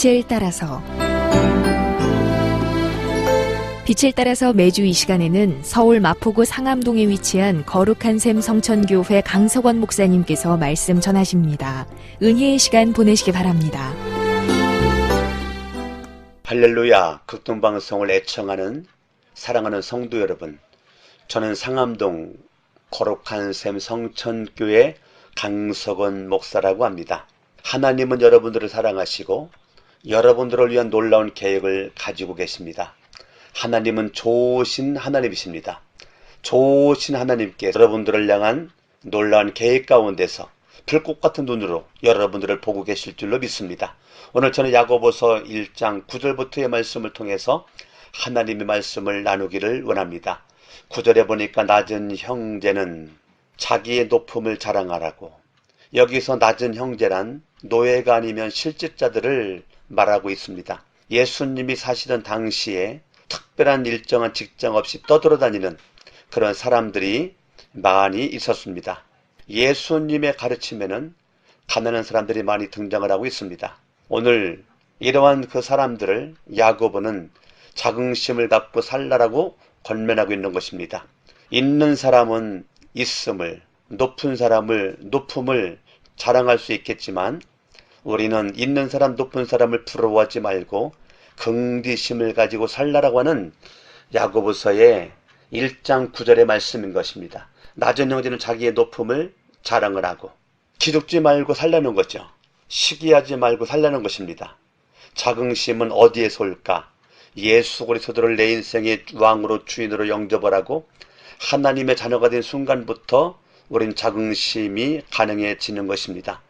빛을 따라서 매주 이 시간에는 서울 마포구 상암동에 위치한 거룩한 샘 성천교회 강석원 목사님께서 말씀 전하십니다. 은혜의 시간 보내시기 바랍니다. 할렐루야, 극동방송을 애청하는 사랑하는 성도 여러분, 저는 상암동 거룩한 샘 성천교회 강석원 목사라고 합니다. 하나님은 여러분들을 사랑하시고 여러분들을 위한 놀라운 계획을 가지고 계십니다. 하나님은 좋으신 하나님이십니다. 좋으신 하나님께 여러분들을 향한 놀라운 계획 가운데서 불꽃 같은 눈으로 여러분들을 보고 계실 줄로 믿습니다. 오늘 저는 야고보서 1장 9절부터의 말씀을 통해서 하나님의 말씀을 나누기를 원합니다. 9절에 보니까 낮은 형제는 자기의 높음을 자랑하라고, 여기서 낮은 형제란 노예가 아니면 실직자들을 말하고 있습니다. 예수님이 사시던 당시에 특별한 일정한 직장 없이 떠돌아다니는 그런 사람들이 많이 있었습니다. 예수님의 가르침에는 가난한 사람들이 많이 등장을 하고 있습니다. 오늘 이러한 그 사람들을 야고보는 자긍심을 갖고 살라라고 권면하고 있는 것입니다. 있는 사람은 있음을, 높은 사람을, 높음을 자랑할 수 있겠지만 우리는 있는 사람, 높은 사람을 부러워하지 말고 긍디심을 가지고 살라라고 하는 야고보서의 1장 9절의 말씀인 것입니다. 낮은 형제는 자기의 높음을 자랑을 하고, 기죽지 말고 살라는 거죠. 시기하지 말고 살라는 것입니다. 자긍심은 어디에서 올까? 예수 그리스도를 내 인생의 왕으로 주인으로 영접을 하고 하나님의 자녀가 된 순간부터 우린 자긍심이 가능해지는 것입니다.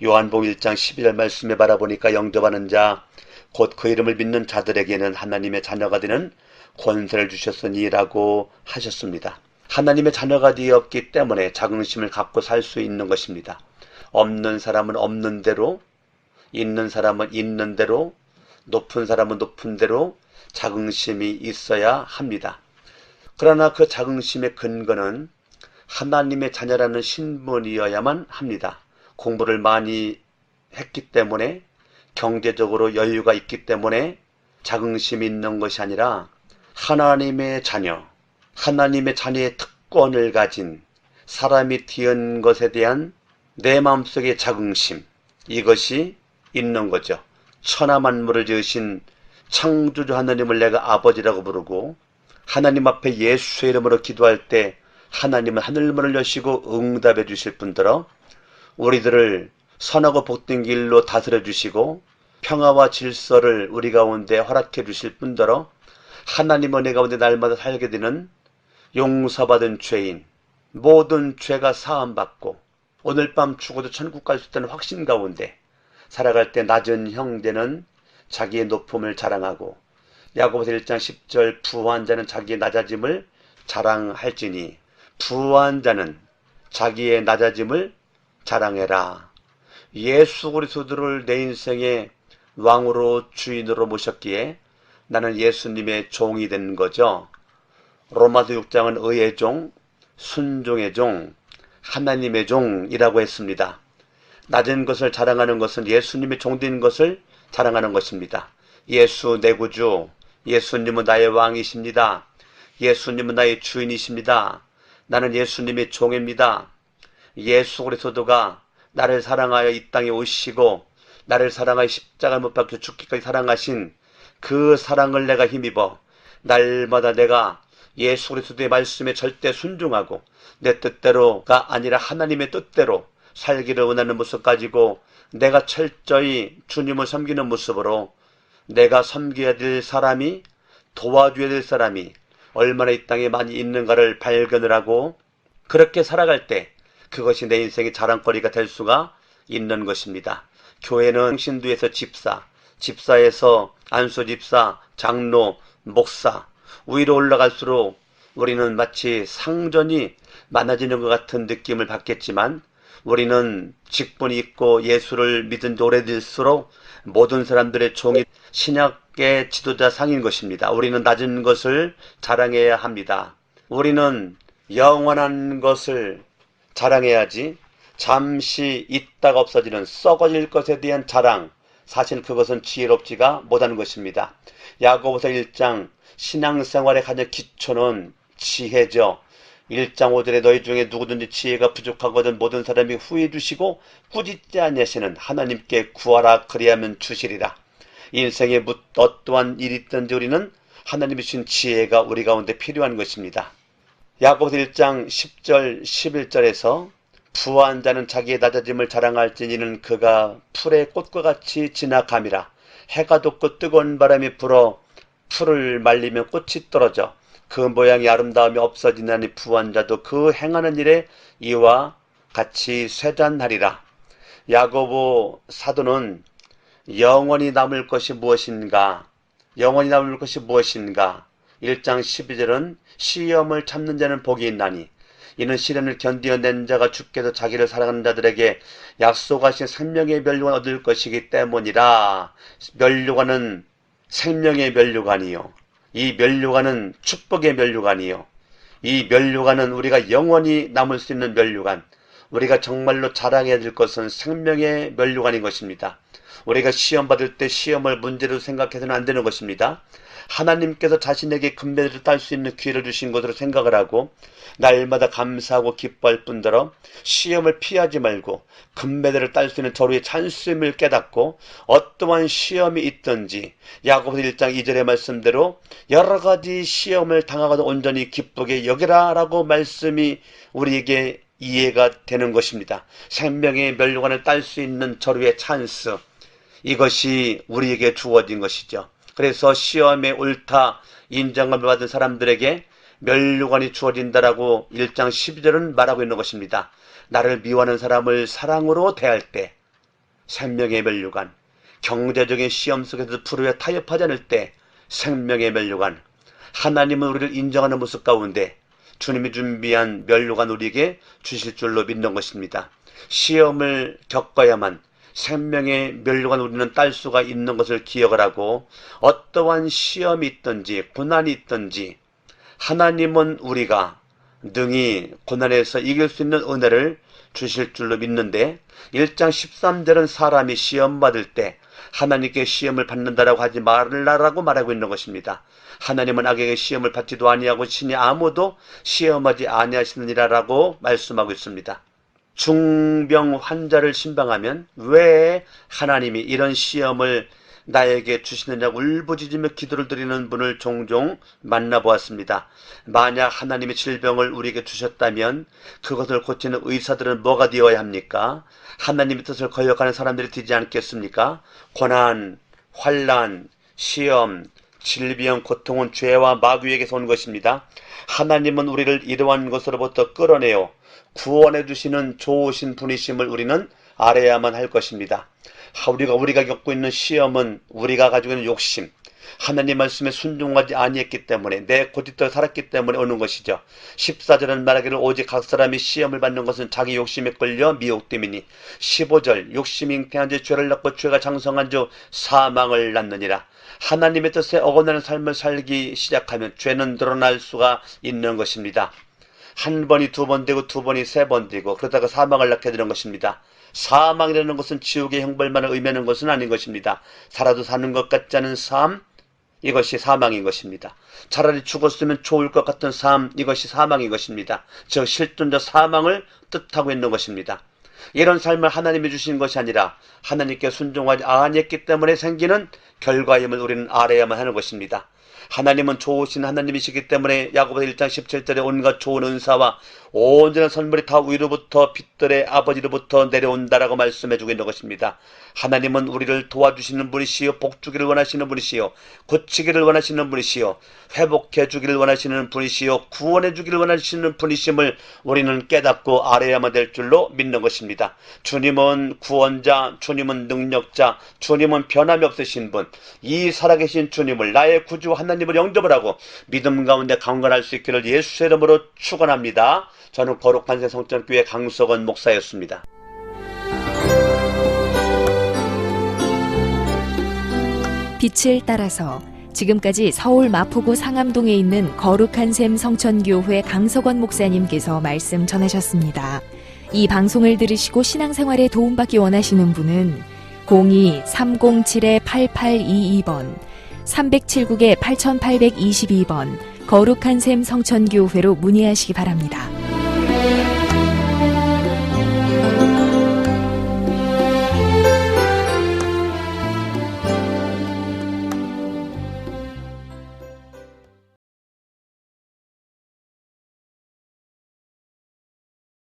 요한복음 1장 12절 말씀에 바라보니까 영접하는 자, 곧 그 이름을 믿는 자들에게는 하나님의 자녀가 되는 권세를 주셨으니라고 하셨습니다. 하나님의 자녀가 되었기 때문에 자긍심을 갖고 살 수 있는 것입니다. 없는 사람은 없는 대로, 있는 사람은 있는 대로, 높은 사람은 높은 대로 자긍심이 있어야 합니다. 그러나 그 자긍심의 근거는 하나님의 자녀라는 신분이어야만 합니다. 공부를 많이 했기 때문에, 경제적으로 여유가 있기 때문에 자긍심이 있는 것이 아니라 하나님의 자녀, 하나님의 자녀의 특권을 가진 사람이 되은 것에 대한 내 마음속의 자긍심, 이것이 있는 거죠. 천하 만물을 지으신 창조주 하나님을 내가 아버지라고 부르고, 하나님 앞에 예수의 이름으로 기도할 때 하나님은 하늘문을 여시고 응답해 주실 뿐더러 우리들을 선하고 복된 길로 다스려 주시고 평화와 질서를 우리 가운데 허락해 주실 뿐더러 하나님 은혜 가운데 날마다 살게 되는 용서받은 죄인, 모든 죄가 사함받고 오늘 밤 죽어도 천국 갈 수 있다는 확신 가운데 살아갈 때 낮은 형제는 자기의 높음을 자랑하고, 야고보서 1장 10절 부한 자는 자기의 낮아짐을 자랑할지니 부한 자는 자기의 낮아짐을 자랑해라. 예수 그리스도를 내 인생의 왕으로 주인으로 모셨기에 나는 예수님의 종이 된 거죠. 로마서 6장은 의의 종, 순종의 종, 하나님의 종이라고 했습니다. 낮은 것을 자랑하는 것은 예수님의 종된 것을 자랑하는 것입니다. 예수 내 구주, 예수님은 나의 왕이십니다. 예수님은 나의 주인이십니다. 나는 예수님의 종입니다. 예수 그리스도가 나를 사랑하여 이 땅에 오시고 나를 사랑하여 십자가를 못 박혀 죽기까지 사랑하신 그 사랑을 내가 힘입어 날마다 내가 예수 그리스도의 말씀에 절대 순종하고 내 뜻대로가 아니라 하나님의 뜻대로 살기를 원하는 모습 가지고 내가 철저히 주님을 섬기는 모습으로 내가 섬겨야 될 사람이, 도와줘야 될 사람이 얼마나 이 땅에 많이 있는가를 발견을 하고 그렇게 살아갈 때 그것이 내 인생의 자랑거리가 될 수가 있는 것입니다. 교회는 신도에서 집사, 집사에서 안수집사, 장로, 목사, 위로 올라갈수록 우리는 마치 상전이 많아지는 것 같은 느낌을 받겠지만 우리는 직분이 있고 예수를 믿은 지 오래될수록 모든 사람들의 종이 신약의 지도자 상인 것입니다. 우리는 낮은 것을 자랑해야 합니다. 우리는 영원한 것을 자랑해야지 잠시 있다가 없어지는 썩어질 것에 대한 자랑, 사실 그것은 지혜롭지가 못한 것입니다. 야고보서 1장 신앙생활의 가장 기초는 지혜죠. 1장 5절에 너희 중에 누구든지 지혜가 부족하거든 모든 사람이 후해 주시고 꾸짖지 아니하시는 하나님께 구하라 그리하면 주시리라. 인생에 어떠한 일이 있든지 우리는 하나님이 주신 지혜가 우리 가운데 필요한 것입니다. 야고보서 1장 10절 11절에서 부한 자는 자기의 낮아짐을 자랑할지니 이는 그가 풀의 꽃과 같이 지나감이라. 해가 돋고 뜨거운 바람이 불어 풀을 말리면 꽃이 떨어져 그 모양이 아름다움이 없어지나니 부한 자도 그 행하는 일에 이와 같이 쇠잔하리라. 야고보 사도는 영원히 남을 것이 무엇인가? 영원히 남을 것이 무엇인가? 1장 12절은 시험을 참는 자는 복이 있나니 이는 시련을 견디어낸 자가 주께서 자기를 사랑하는 자들에게 약속하신 생명의 면류관 얻을 것이기 때문이라. 면류관은 생명의 면류관이요. 이 면류관은 축복의 면류관이요. 이 면류관은 우리가 영원히 남을 수 있는 면류관. 우리가 정말로 자랑해야 될 것은 생명의 면류관인 것입니다. 우리가 시험 받을 때 시험을 문제로 생각해서는 안 되는 것입니다. 하나님께서 자신에게 금메달을 딸 수 있는 기회를 주신 것으로 생각을 하고 날마다 감사하고 기뻐할 뿐더러 시험을 피하지 말고 금메달을 딸 수 있는 저로의 찬스임을 깨닫고 어떠한 시험이 있든지 야고보서 1장 2절의 말씀대로 여러 가지 시험을 당하고도 온전히 기쁘게 여기라 라고 말씀이 우리에게 이해가 되는 것입니다. 생명의 면류관을 딸 수 있는 저로의 찬스, 이것이 우리에게 주어진 것이죠. 그래서 시험에 옳다 인정을 받은 사람들에게 면류관이 주어진다라고 1장 12절은 말하고 있는 것입니다. 나를 미워하는 사람을 사랑으로 대할 때 생명의 면류관, 경제적인 시험 속에서 불우에 타협하지 않을 때 생명의 면류관, 하나님은 우리를 인정하는 모습 가운데 주님이 준비한 면류관 우리에게 주실 줄로 믿는 것입니다. 시험을 겪어야만 생명의 면류관 우리는 딸 수가 있는 것을 기억을 하고 어떠한 시험이 있든지 고난이 있든지 하나님은 우리가 능히 고난에서 이길 수 있는 은혜를 주실 줄로 믿는데 1장 13절은 사람이 시험 받을 때 하나님께 시험을 받는다라고 하지 말라라고 말하고 있는 것입니다. 하나님은 악에게 시험을 받지도 아니하고 신이 아무도 시험하지 아니하시느니라라고 말씀하고 있습니다. 중병 환자를 신방하면 왜 하나님이 이런 시험을 나에게 주시느냐고 울부짖으며 기도를 드리는 분을 종종 만나보았습니다. 만약 하나님의 질병을 우리에게 주셨다면 그것을 고치는 의사들은 뭐가 되어야 합니까? 하나님의 뜻을 거역하는 사람들이 되지 않겠습니까? 고난, 환난, 시험, 질병, 고통은 죄와 마귀에게서 온 것입니다. 하나님은 우리를 이러한 것으로부터 끌어내어 구원해 주시는 좋으신 분이심을 우리는 알아야만 할 것입니다. 우리가 겪고 있는 시험은 우리가 가지고 있는 욕심, 하나님 말씀에 순종하지 아니했기 때문에 내 고집대로 살았기 때문에 오는 것이죠. 14절은 말하기를 오직 각 사람이 시험을 받는 것은 자기 욕심에 끌려 미혹됨이니 15절 욕심이 잉태한 지 죄를 낳고 죄가 장성한 주 사망을 낳느니라. 하나님의 뜻에 어긋나는 삶을 살기 시작하면 죄는 드러날 수가 있는 것입니다. 한 번이 두 번 되고 두 번이 세 번 되고 그러다가 사망을 낳게 되는 것입니다. 사망이라는 것은 지옥의 형벌만을 의미하는 것은 아닌 것입니다. 살아도 사는 것 같지 않은 삶, 이것이 사망인 것입니다. 차라리 죽었으면 좋을 것 같은 삶, 이것이 사망인 것입니다. 즉 실존적 사망을 뜻하고 있는 것입니다. 이런 삶을 하나님이 주신 것이 아니라 하나님께 순종하지 아니했기 때문에 생기는 결과임을 우리는 알아야만 하는 것입니다. 하나님은 좋으신 하나님이시기 때문에 야고보서 1장 17절에 온갖 좋은 은사와 온전한 선물이 다 위로부터 빛들의 아버지로부터 내려온다라고 말씀해주고 있는 것입니다. 하나님은 우리를 도와주시는 분이시요 복주기를 원하시는 분이시요 고치기를 원하시는 분이시요 회복해주기를 원하시는 분이시요 구원해주기를 원하시는 분이심을 우리는 깨닫고 알아야만 될 줄로 믿는 것입니다. 주님은 구원자, 주님은 능력자, 주님은 변함이 없으신 분, 이 살아계신 주님을 나의 구주 하나님을 영접을 하고 믿음 가운데 강건할 수 있기를 예수의 이름으로 축원합니다. 저는 거룩한 새 성전교회 강석원 목사였습니다. 빛을 따라서 지금까지 서울 마포구 상암동에 있는 거룩한 샘 성천교회 강석원 목사님께서 말씀 전하셨습니다. 이 방송을 들으시고 신앙생활에 도움받기 원하시는 분은 02-307-8822번, 307국에 8822번 거룩한 샘 성천교회로 문의하시기 바랍니다.